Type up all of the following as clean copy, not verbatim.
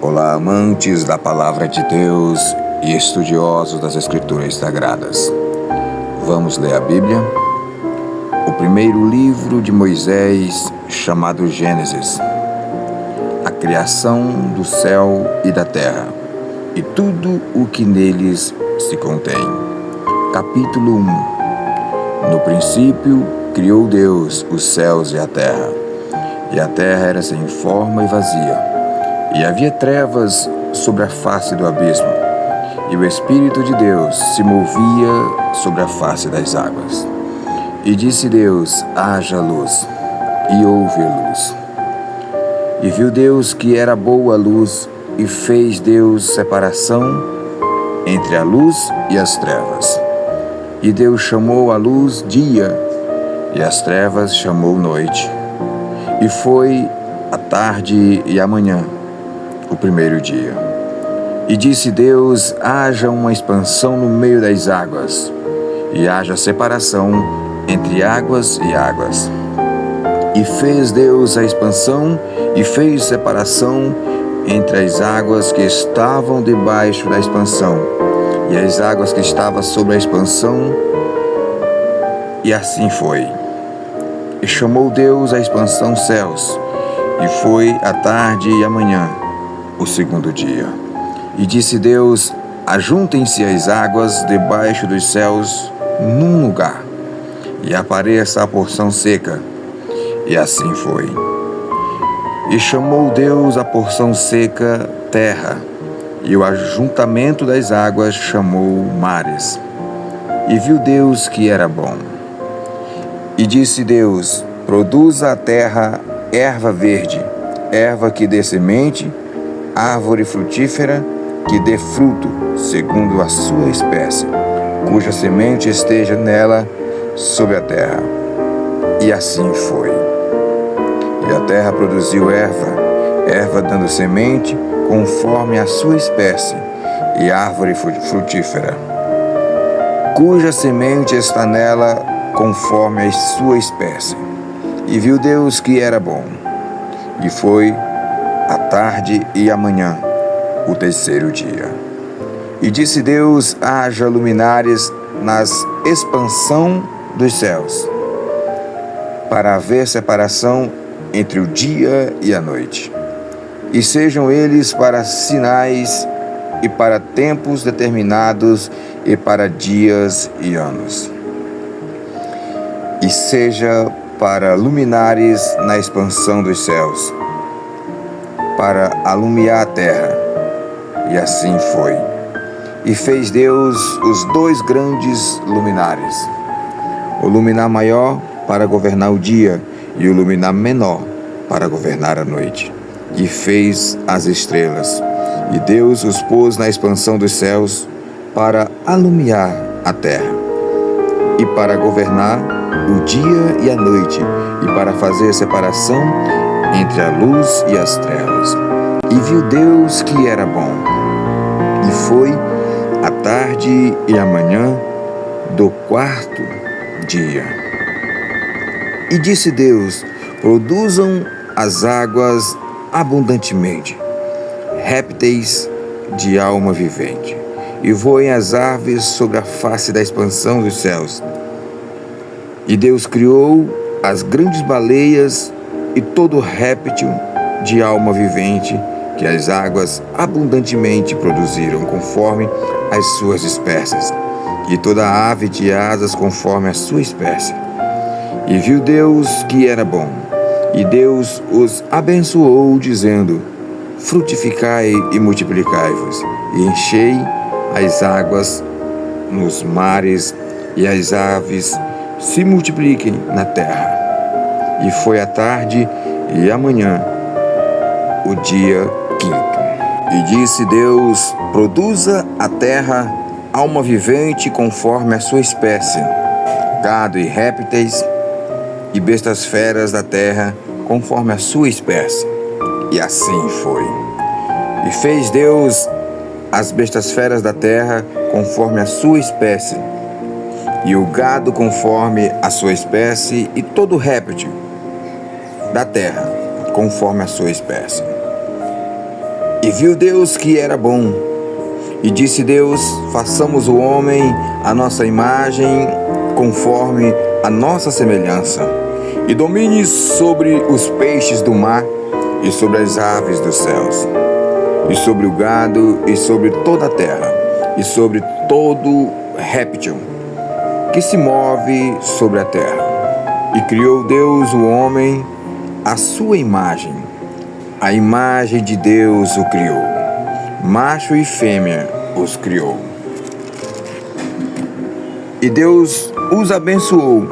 Olá, amantes da Palavra de Deus e estudiosos das Escrituras Sagradas. Vamos ler a Bíblia? O primeiro livro de Moisés, chamado Gênesis. A criação do céu e da terra, e tudo o que neles se contém. Capítulo 1. No princípio, criou Deus os céus e a terra era sem forma e vazia. E havia trevas sobre a face do abismo, e o Espírito de Deus se movia sobre a face das águas. E disse Deus: haja luz, e houve luz. E viu Deus que era boa a luz, e fez Deus separação entre a luz e as trevas. E Deus chamou a luz dia, e as trevas chamou noite. E foi a tarde e a manhã, o primeiro dia. E disse Deus: haja uma expansão no meio das águas, e haja separação entre águas e águas. E fez Deus a expansão, e fez separação entre as águas que estavam debaixo da expansão, e as águas que estavam sobre a expansão, e assim foi. E chamou Deus a expansão céus, e foi a tarde e a manhã, o segundo dia. E disse Deus: ajuntem-se as águas debaixo dos céus num lugar, e apareça a porção seca. E assim foi. E chamou Deus a porção seca terra, e o ajuntamento das águas chamou mares. E viu Deus que era bom. E disse Deus: produza a terra erva verde, erva que dê semente, árvore frutífera que dê fruto segundo a sua espécie, cuja semente esteja nela sobre a terra. E assim foi. E a terra produziu erva dando semente conforme a sua espécie, e árvore frutífera, cuja semente está nela conforme a sua espécie. E viu Deus que era bom. E foi a tarde e a manhã, o terceiro dia. E disse Deus: haja luminares nas expansão dos céus, para haver separação entre o dia e a noite. E sejam eles para sinais, e para tempos determinados, e para dias e anos. E seja para luminares na expansão dos céus, para alumiar a terra. E assim foi. E fez Deus os dois grandes luminares, o luminar maior para governar o dia, e o luminar menor para governar a noite. E fez as estrelas. E Deus os pôs na expansão dos céus para alumiar a terra, e para governar o dia e a noite, e para fazer separação entre a luz e as trevas. E viu Deus que era bom. E foi a tarde e a manhã do quarto dia. E disse Deus: produzam as águas abundantemente, répteis de alma vivente, e voem as aves sobre a face da expansão dos céus. E Deus criou as grandes baleias e todo réptil de alma vivente que as águas abundantemente produziram conforme as suas espécies, e toda ave de asas conforme a sua espécie. E viu Deus que era bom. E Deus os abençoou, dizendo: frutificai e multiplicai-vos, e enchei as águas nos mares, e as aves se multipliquem na terra. E foi a tarde e a manhã, o dia quinto. E disse Deus: produza a terra alma vivente conforme a sua espécie, gado e répteis, e bestas feras da terra conforme a sua espécie. E assim foi. E fez Deus as bestas feras da terra conforme a sua espécie, e o gado conforme a sua espécie, e todo réptil da terra conforme a sua espécie. E E viu Deus que era bom. E disse Deus: façamos o homem à nossa imagem, conforme a nossa semelhança, e domine sobre os peixes do mar, e sobre as aves dos céus, e sobre o gado, e sobre toda a terra, e sobre todo réptil que se move sobre a terra. E criou Deus o homem à sua imagem. A imagem de Deus o criou. Macho e fêmea os criou. E Deus os abençoou.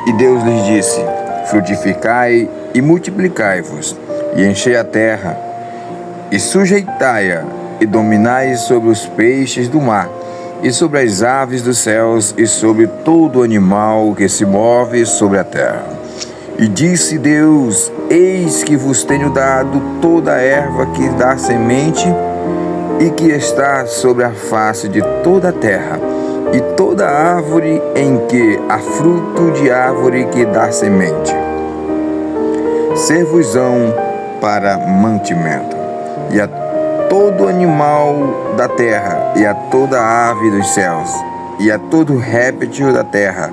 E Deus lhes disse: frutificai e multiplicai-vos, e enchei a terra, e sujeitai-a, e dominai sobre os peixes do mar, e sobre as aves dos céus, e sobre todo animal que se move sobre a terra. E disse Deus: eis que vos tenho dado toda a erva que dá semente, e que está sobre a face de toda a terra, e toda árvore em que há fruto de árvore que dá semente, ser-vos-ão para mantimento, e a todo animal da terra, e a toda ave dos céus, e a todo réptil da terra,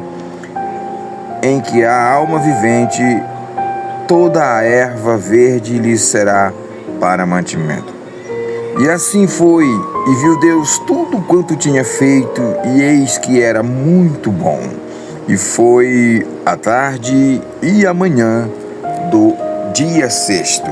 em que há alma vivente, toda a erva verde lhes será para mantimento. E assim foi, e viu Deus tudo quanto tinha feito, e eis que era muito bom. E foi a tarde e a manhã do dia sexto.